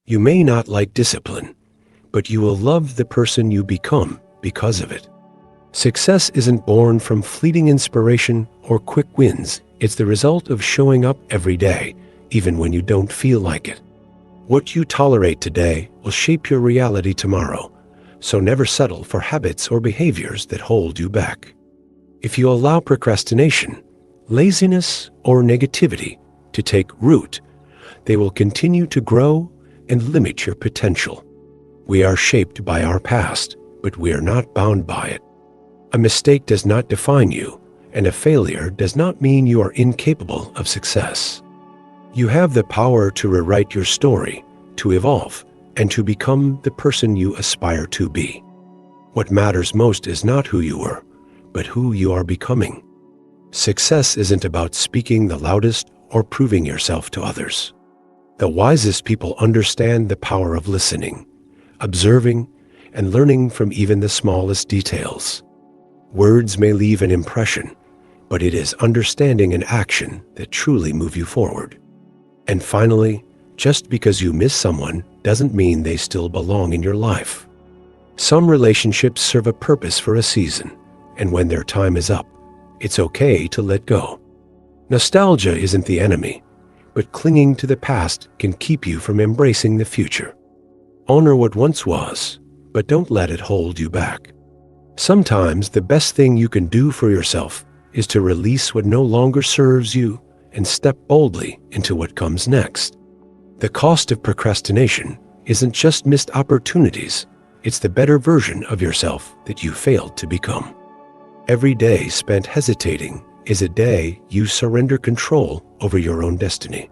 You may not like discipline, but you will love the person you become because of it. Success isn't born from fleeting inspiration or quick wins. It's the result of showing up every day, even when you don't feel like it. What you tolerate today will shape your reality tomorrow, so never settle for habits or behaviors that hold you back. If you allow procrastination, laziness, or negativity to take root, they will continue to grow and limit your potential. We are shaped by our past, but we are not bound by it. A mistake does not define you, and a failure does not mean you are incapable of success. You have the power to rewrite your story, to evolve, and to become the person you aspire to be. What matters most is not who you were, but who you are becoming. Success isn't about speaking the loudest or proving yourself to others. The wisest people understand the power of listening, observing, and learning from even the smallest details. Words may leave an impression, but it is understanding and action that truly move you forward. And finally, just because you miss someone doesn't mean they still belong in your life. Some relationships serve a purpose for a season, and when their time is up, it's okay to let go. Nostalgia isn't the enemy, but clinging to the past can keep you from embracing the future. Honor what once was, but don't let it hold you back. Sometimes the best thing you can do for yourself is to release what no longer serves you and step boldly into what comes next. The cost of procrastination isn't just missed opportunities, it's the better version of yourself that you failed to become. Every day spent hesitating is a day you surrender control over your own destiny.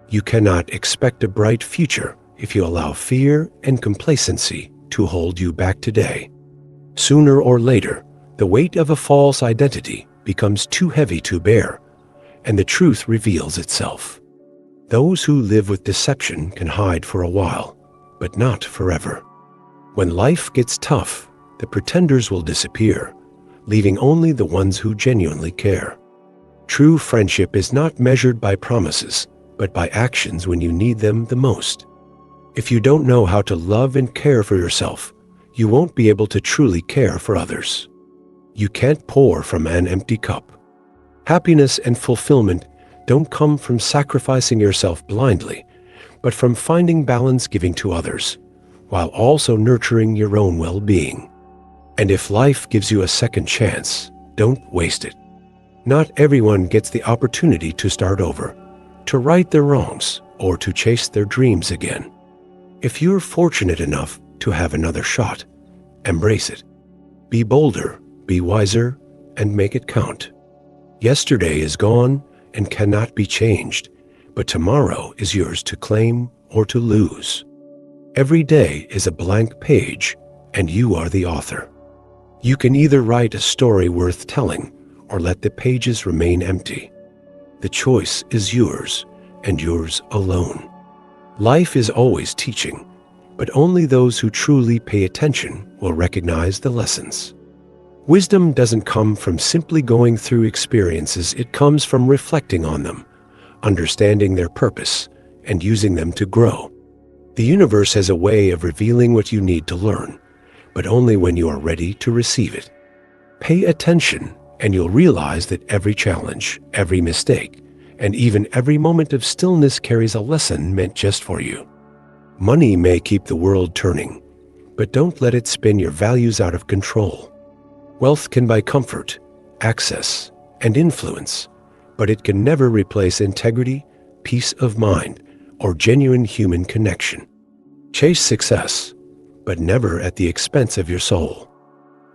You cannot expect a bright future if you allow fear and complacency to hold you back today. Sooner or later, the weight of a false identity becomes too heavy to bear, and the truth reveals itself. Those who live with deception can hide for a while, but not forever. When life gets tough, the pretenders will disappear, leaving only the ones who genuinely care. True friendship is not measured by promises, but by actions when you need them the most. If you don't know how to love and care for yourself, you won't be able to truly care for others. You can't pour from an empty cup. Happiness and fulfillment don't come from sacrificing yourself blindly, but from finding balance giving to others, while also nurturing your own well-being. And if life gives you a second chance, don't waste it. Not everyone gets the opportunity to start over, to right their wrongs, or to chase their dreams again. If you're fortunate enough to have another shot, embrace it. Be bolder, be wiser, and make it count. Yesterday is gone and cannot be changed, but tomorrow is yours to claim or to lose. Every day is a blank page, and you are the author. You can either write a story worth telling or let the pages remain empty. The choice is yours, and yours alone. Life is always teaching, but only those who truly pay attention will recognize the lessons. Wisdom doesn't come from simply going through experiences, it comes from reflecting on them, understanding their purpose, and using them to grow. The universe has a way of revealing what you need to learn, but only when you are ready to receive it. Pay attention, and you'll realize that every challenge, every mistake, and even every moment of stillness carries a lesson meant just for you. Money may keep the world turning, but don't let it spin your values out of control. Wealth can buy comfort, access, and influence, but it can never replace integrity, peace of mind, or genuine human connection. Chase success, but never at the expense of your soul.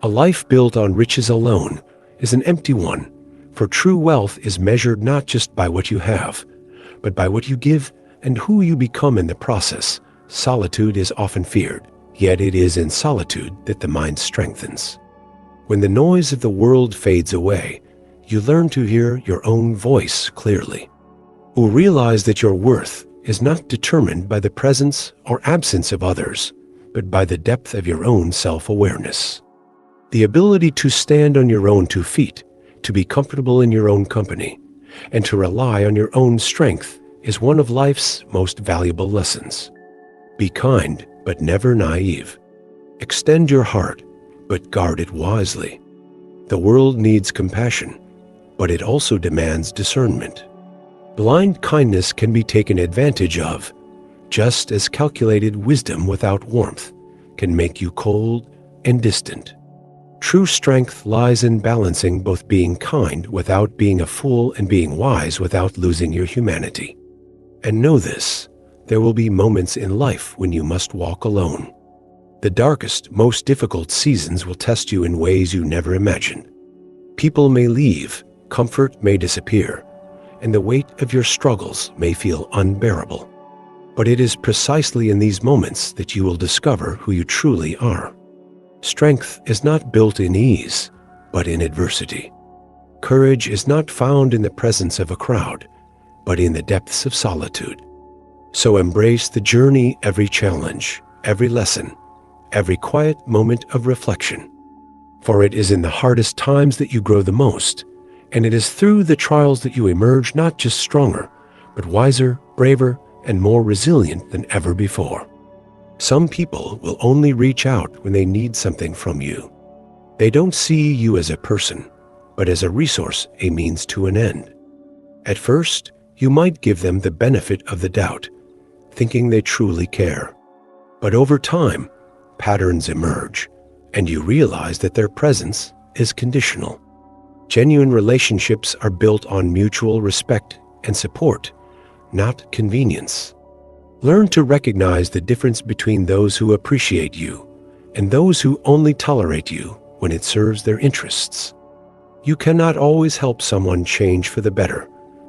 A life built on riches alone is an empty one, for true wealth is measured not just by what you have, but by what you give and who you become in the process. Solitude is often feared, yet it is in solitude that the mind strengthens. When the noise of the world fades away, you learn to hear your own voice clearly. You realize that your worth is not determined by the presence or absence of others, but by the depth of your own self-awareness. The ability to stand on your own 2 feet, to be comfortable in your own company, and to rely on your own strength is one of life's most valuable lessons. Be kind, but never naive. Extend your heart, but guard it wisely. The world needs compassion, but it also demands discernment. Blind kindness can be taken advantage of, just as calculated wisdom without warmth can make you cold and distant. True strength lies in balancing both being kind without being a fool and being wise without losing your humanity. And know this, there will be moments in life when you must walk alone. The darkest, most difficult seasons will test you in ways you never imagined. People may leave, comfort may disappear, and the weight of your struggles may feel unbearable. But it is precisely in these moments that you will discover who you truly are. Strength is not built in ease, but in adversity. Courage is not found in the presence of a crowd, but in the depths of solitude. So embrace the journey, every challenge, every lesson, every quiet moment of reflection. For it is in the hardest times that you grow the most, and it is through the trials that you emerge not just stronger, but wiser, braver, and more resilient than ever before. Some people will only reach out when they need something from you. They don't see you as a person, but as a resource, a means to an end. At first, you might give them the benefit of the doubt, thinking they truly care. But over time, patterns emerge, and you realize that their presence is conditional. Genuine relationships are built on mutual respect and support, not convenience. Learn to recognize the difference between those who appreciate you and those who only tolerate you when it serves their interests. You cannot always help someone change for the better,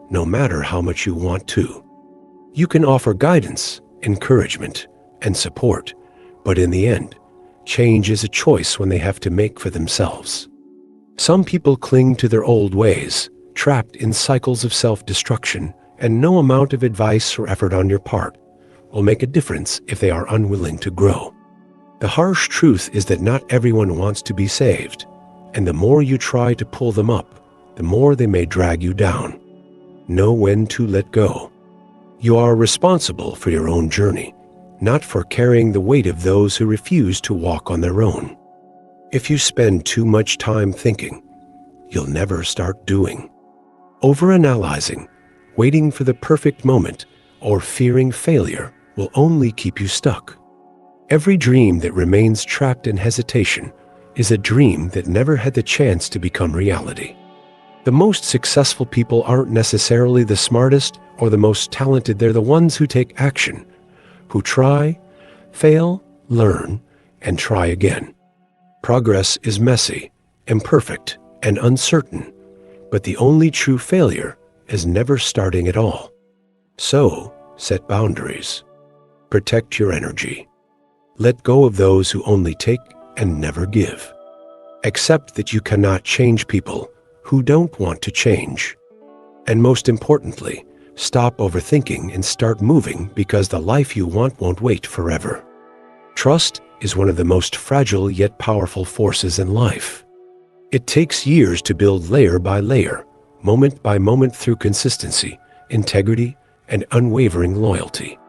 no matter how much you want to. You can offer guidance, encouragement, and support, but in the end, change is a choice when they have to make for themselves. Some people cling to their old ways, trapped in cycles of self-destruction, and no amount of advice or effort on your part will make a difference if they are unwilling to grow. The harsh truth is that not everyone wants to be saved, and the more you try to pull them up, the more they may drag you down. Know when to let go. You are responsible for your own journey, not for carrying the weight of those who refuse to walk on their own. If you spend too much time thinking, you'll never start doing. Overanalyzing, waiting for the perfect moment, or fearing failure will only keep you stuck. Every dream that remains trapped in hesitation is a dream that never had the chance to become reality. The most successful people aren't necessarily the smartest or the most talented. They're the ones who take action, who try, fail, learn, and try again. Progress is messy, imperfect, and uncertain, but the only true failure is never starting at all. So, set boundaries. Protect your energy. Let go of those who only take and never give. Accept that you cannot change people who don't want to change. And most importantly, stop overthinking and start moving, because the life you want won't wait forever. Trust is one of the most fragile yet powerful forces in life. It takes years to build layer by layer, moment by moment, through consistency, integrity, and unwavering loyalty.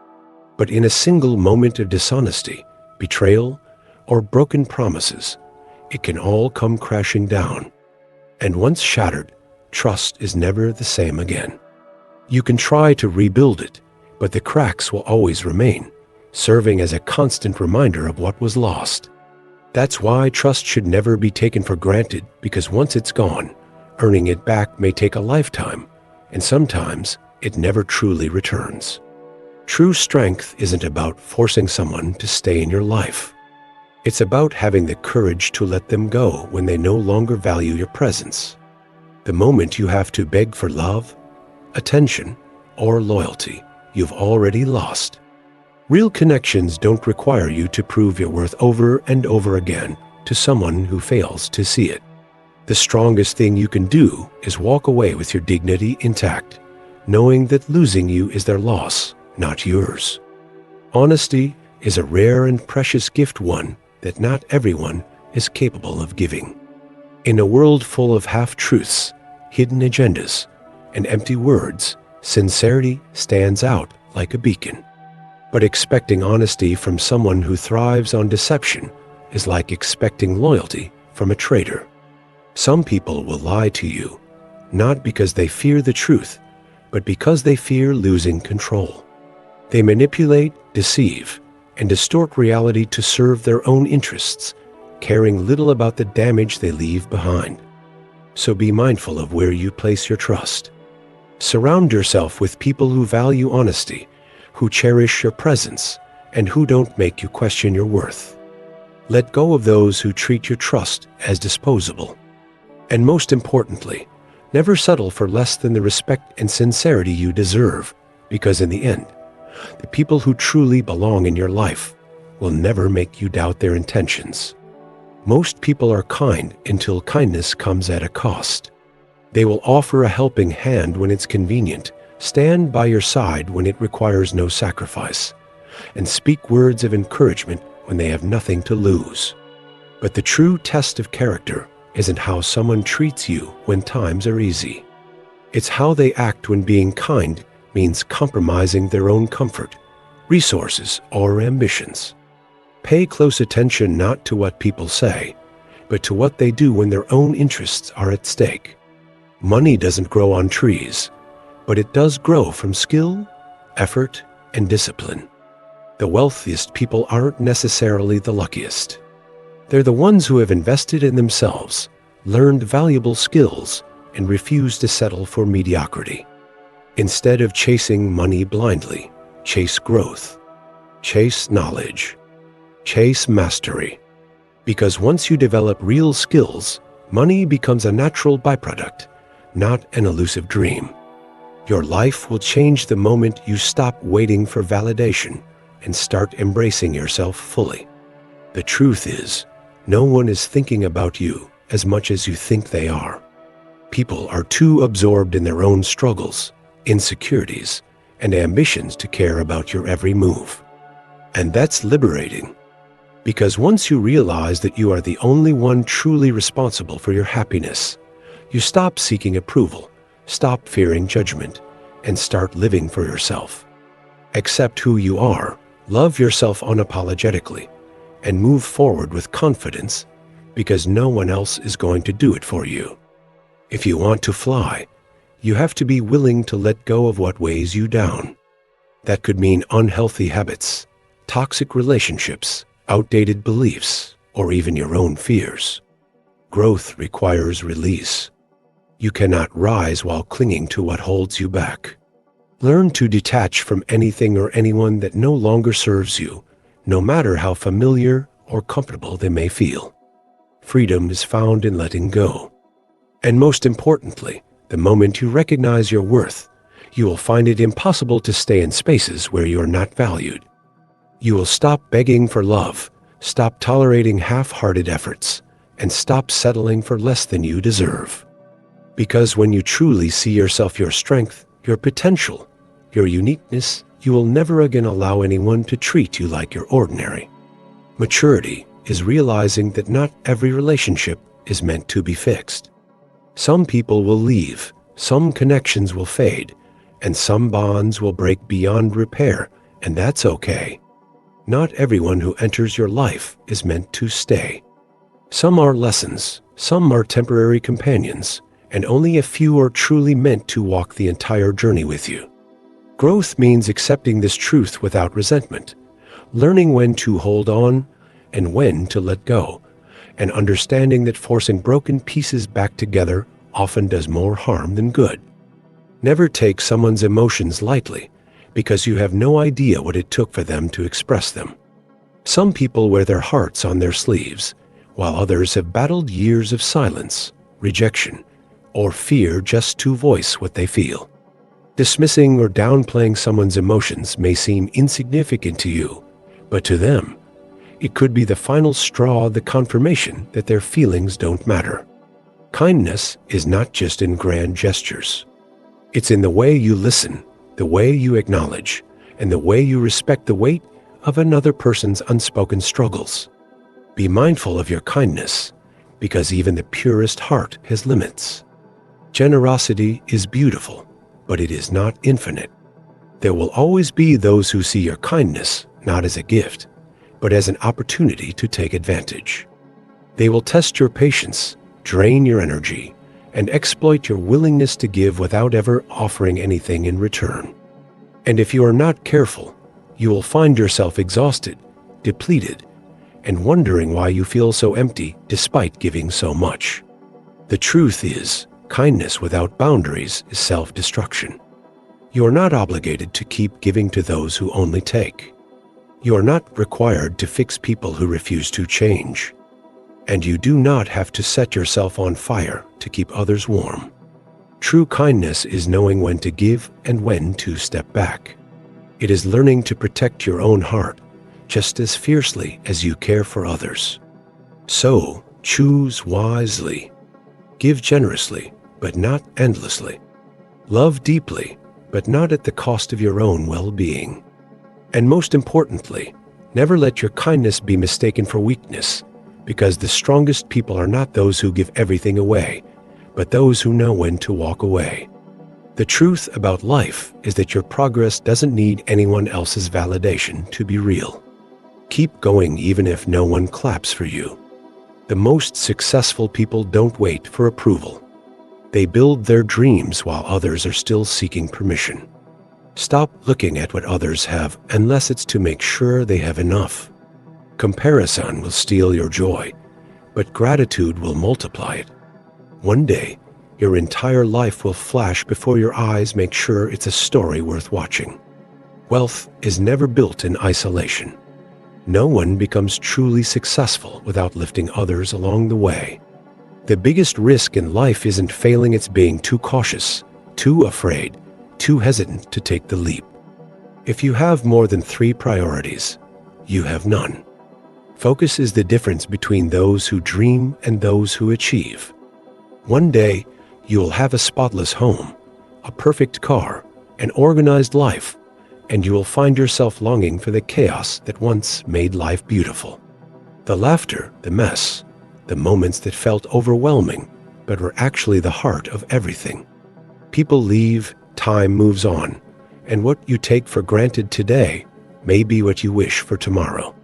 But in a single moment of dishonesty, betrayal, or broken promises, it can all come crashing down. And once shattered, trust is never the same again. You can try to rebuild it, but the cracks will always remain, serving as a constant reminder of what was lost. That's why trust should never be taken for granted, because once it's gone, earning it back may take a lifetime, and sometimes it never truly returns. True strength isn't about forcing someone to stay in your life. It's about having the courage to let them go when they no longer value your presence. The moment you have to beg for love, attention, or loyalty, you've already lost. Real connections don't require you to prove your worth over and over again to someone who fails to see it. The strongest thing you can do is walk away with your dignity intact, knowing that losing you is their loss, not yours. Honesty is a rare and precious gift, one that not everyone is capable of giving. In a world full of half-truths, hidden agendas, and empty words, sincerity stands out like a beacon. But expecting honesty from someone who thrives on deception is like expecting loyalty from a traitor. Some people will lie to you, not because they fear the truth, but because they fear losing control. They manipulate, deceive, and distort reality to serve their own interests, caring little about the damage they leave behind. So be mindful of where you place your trust. Surround yourself with people who value honesty, who cherish your presence, and who don't make you question your worth. Let go of those who treat your trust as disposable. And most importantly, never settle for less than the respect and sincerity you deserve, because in the end, the people who truly belong in your life will never make you doubt their intentions. Most people are kind until kindness comes at a cost. They will offer a helping hand when it's convenient, stand by your side when it requires no sacrifice, and speak words of encouragement when they have nothing to lose. But the true test of character isn't how someone treats you when times are easy. It's how they act when being kind means compromising their own comfort, resources, or ambitions. Pay close attention not to what people say, but to what they do when their own interests are at stake. Money doesn't grow on trees, but it does grow from skill, effort, and discipline. The wealthiest people aren't necessarily the luckiest. They're the ones who have invested in themselves, learned valuable skills, and refused to settle for mediocrity. Instead of chasing money blindly, chase growth, chase knowledge, chase mastery. Because once you develop real skills, money becomes a natural byproduct, not an elusive dream. Your life will change the moment you stop waiting for validation and start embracing yourself fully. The truth is, no one is thinking about you as much as you think they are. People are too absorbed in their own struggles, insecurities, and ambitions to care about your every move. And that's liberating, because once you realize that you are the only one truly responsible for your happiness, you stop seeking approval, stop fearing judgment, and start living for yourself. Accept who you are, love yourself unapologetically, and move forward with confidence, because no one else is going to do it for you. If you want to fly, you have to be willing to let go of what weighs you down. That could mean unhealthy habits, toxic relationships, outdated beliefs, or even your own fears. Growth requires release. You cannot rise while clinging to what holds you back. Learn to detach from anything or anyone that no longer serves you, no matter how familiar or comfortable they may feel. Freedom is found in letting go. And most importantly, the moment you recognize your worth, you will find it impossible to stay in spaces where you are not valued. You will stop begging for love, stop tolerating half-hearted efforts, and stop settling for less than you deserve. Because when you truly see yourself, your strength, your potential, your uniqueness, you will never again allow anyone to treat you like you're ordinary. Maturity is realizing that not every relationship is meant to be fixed. Some people will leave, some connections will fade, and some bonds will break beyond repair, and that's okay. Not everyone who enters your life is meant to stay. Some are lessons, some are temporary companions, and only a few are truly meant to walk the entire journey with you. Growth means accepting this truth without resentment, learning when to hold on and when to let go, and understanding that forcing broken pieces back together often does more harm than good. Never take someone's emotions lightly, because you have no idea what it took for them to express them. Some people wear their hearts on their sleeves, while others have battled years of silence, rejection, or fear just to voice what they feel. Dismissing or downplaying someone's emotions may seem insignificant to you, but to them, it could be the final straw, the confirmation that their feelings don't matter. Kindness is not just in grand gestures. It's in the way you listen, the way you acknowledge, and the way you respect the weight of another person's unspoken struggles. Be mindful of your kindness, because even the purest heart has limits. Generosity is beautiful, but it is not infinite. There will always be those who see your kindness not as a gift, but as an opportunity to take advantage. They will test your patience, drain your energy, and exploit your willingness to give without ever offering anything in return. And if you are not careful, you will find yourself exhausted, depleted, and wondering why you feel so empty despite giving so much. The truth is, kindness without boundaries is self-destruction. You are not obligated to keep giving to those who only take. You are not required to fix people who refuse to change. And you do not have to set yourself on fire to keep others warm. True kindness is knowing when to give and when to step back. It is learning to protect your own heart just as fiercely as you care for others. So, choose wisely. Give generously, but not endlessly. Love deeply, but not at the cost of your own well-being. And most importantly, never let your kindness be mistaken for weakness, because the strongest people are not those who give everything away, but those who know when to walk away. The truth about life is that your progress doesn't need anyone else's validation to be real. Keep going even if no one claps for you. The most successful people don't wait for approval. They build their dreams while others are still seeking permission. Stop looking at what others have unless it's to make sure they have enough. Comparison will steal your joy, but gratitude will multiply it. One day, your entire life will flash before your eyes. Make sure it's a story worth watching. Wealth is never built in isolation. No one becomes truly successful without lifting others along the way. The biggest risk in life isn't failing, it's being too cautious, too afraid, too hesitant to take the leap. If you have more than 3 priorities, you have none. Focus is the difference between those who dream and those who achieve. One day, you will have a spotless home, a perfect car, an organized life, and you will find yourself longing for the chaos that once made life beautiful. The laughter, the mess, the moments that felt overwhelming, but were actually the heart of everything. People leave, time moves on, and what you take for granted today may be what you wish for tomorrow.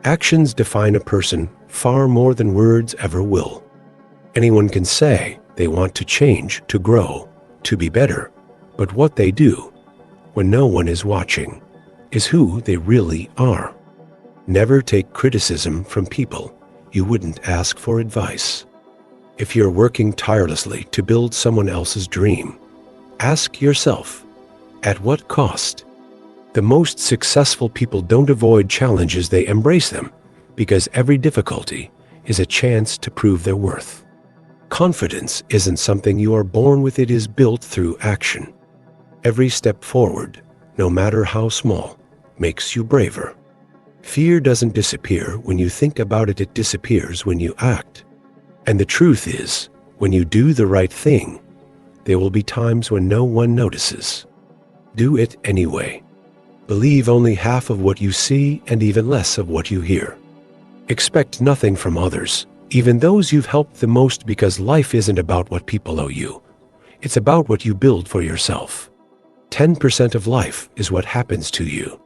Actions define a person far more than words ever will. Anyone can say they want to change, to grow, to be better, but what they do, when no one is watching, is who they really are. Never take criticism from people you wouldn't ask for advice. If you're working tirelessly to build someone else's dream, ask yourself, at what cost? The most successful people don't avoid challenges, they embrace them, because every difficulty is a chance to prove their worth. Confidence isn't something you are born with, it is built through action. Every step forward, no matter how small, makes you braver. Fear doesn't disappear when you think about it, it disappears when you act. And the truth is, when you do the right thing, there will be times when no one notices. Do it anyway. Believe only half of what you see and even less of what you hear. Expect nothing from others, even those you've helped the most, because life isn't about what people owe you. It's about what you build for yourself. 10% of life is what happens to you.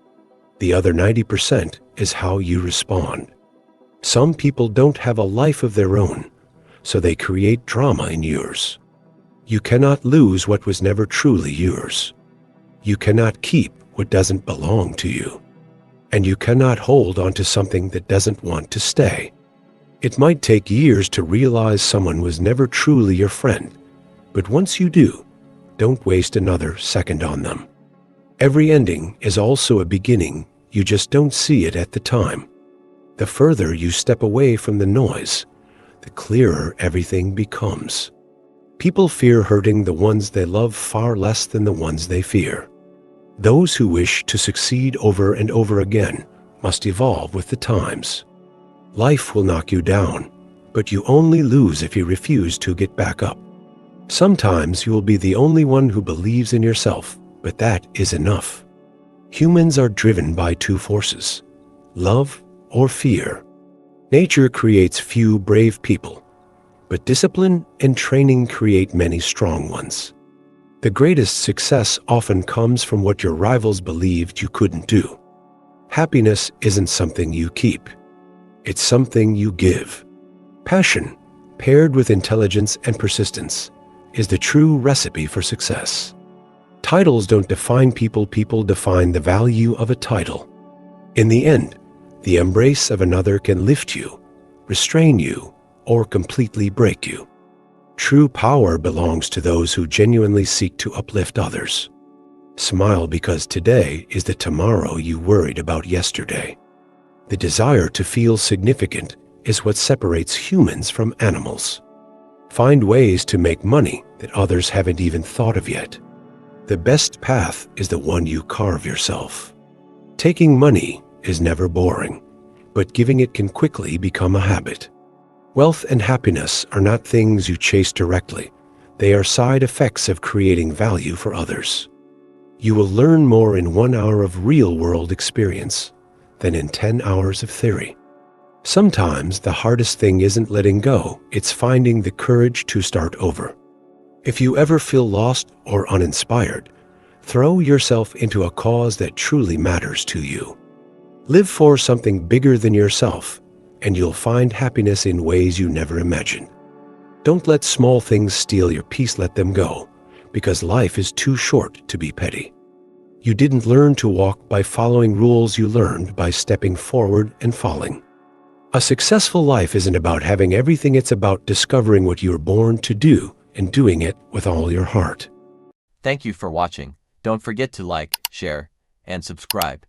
The other 90% is how you respond. Some people don't have a life of their own, so they create drama in yours. You cannot lose what was never truly yours. You cannot keep what doesn't belong to you. And you cannot hold on to something that doesn't want to stay. It might take years to realize someone was never truly your friend, but once you do, don't waste another second on them. Every ending is also a beginning, you just don't see it at the time. The further you step away from the noise, the clearer everything becomes. People fear hurting the ones they love far less than the ones they fear. Those who wish to succeed over and over again must evolve with the times. Life will knock you down, but you only lose if you refuse to get back up. Sometimes you will be the only one who believes in yourself, but that is enough. Humans are driven by 2 forces, love or fear. Nature creates few brave people, but discipline and training create many strong ones. The greatest success often comes from what your rivals believed you couldn't do. Happiness isn't something you keep. It's something you give. Passion, paired with intelligence and persistence, is the true recipe for success. Titles don't define people, people define the value of a title. In the end, the embrace of another can lift you, restrain you, or completely break you. True power belongs to those who genuinely seek to uplift others. Smile because today is the tomorrow you worried about yesterday. The desire to feel significant is what separates humans from animals. Find ways to make money that others haven't even thought of yet. The best path is the one you carve yourself. Taking money is never boring, but giving it can quickly become a habit. Wealth and happiness are not things you chase directly. They are side effects of creating value for others. You will learn more in 1 hour of real-world experience than in 10 hours of theory. Sometimes the hardest thing isn't letting go, it's finding the courage to start over. If you ever feel lost or uninspired, throw yourself into a cause that truly matters to you. Live for something bigger than yourself, and you'll find happiness in ways you never imagined. Don't let small things steal your peace, let them go, because life is too short to be petty. You didn't learn to walk by following rules, you learned by stepping forward and falling. A successful life isn't about having everything, it's about discovering what you were born to do and doing it with all your heart. Thank you for watching. Don't forget to like, share, and subscribe.